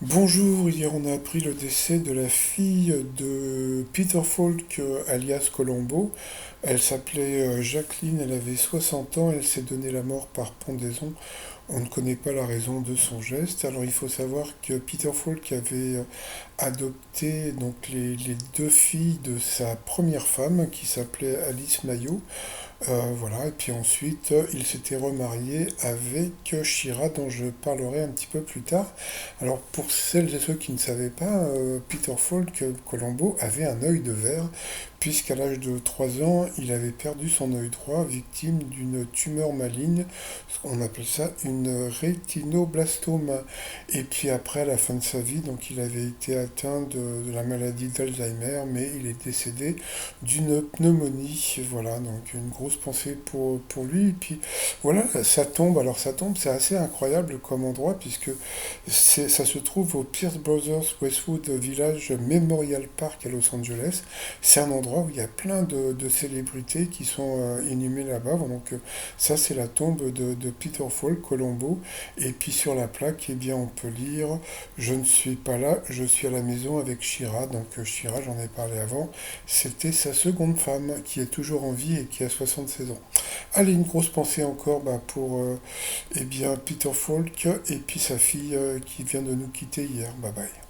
Bonjour, hier on a appris le décès de la fille de Peter Falk, alias Colombo. Elle s'appelait Jacqueline, elle avait 60 ans, elle s'est donné la mort par pendaison. On ne connaît pas la raison de son geste. Alors il faut savoir que Peter Falk avait adopté donc les deux filles de sa première femme qui s'appelait Alice Mayo. Voilà, et puis ensuite, il s'était remarié avec Shira, dont je parlerai un petit peu plus tard. Alors, pour celles et ceux qui ne savaient pas, Peter Falk, Colombo, avait un œil de verre, puisqu'à l'âge de 3 ans, il avait perdu son œil droit, victime d'une tumeur maligne. On appelle ça une rétinoblastome. Et puis après, à la fin de sa vie, donc il avait été atteint de la maladie d'Alzheimer, mais il est décédé d'une pneumonie. Voilà, donc une grosse pensée pour lui. Et puis voilà, sa tombe, alors sa tombe, c'est assez incroyable comme endroit, puisque ça se trouve au Pierce Brothers Westwood Village Memorial Park à Los Angeles. C'est un endroit où il y a plein de célébrités qui sont inhumées là-bas. Donc ça, c'est la tombe de Peter Falk, Colombo. Et puis sur la plaque, eh bien, on peut lire «Je ne suis pas là, je suis à la maison avec Shira». Donc Shira, j'en ai parlé avant, c'était sa seconde femme qui est toujours en vie et qui a 76 ans. Allez, une grosse pensée encore pour eh bien, Peter Falk et puis sa fille qui vient de nous quitter hier. Bye bye.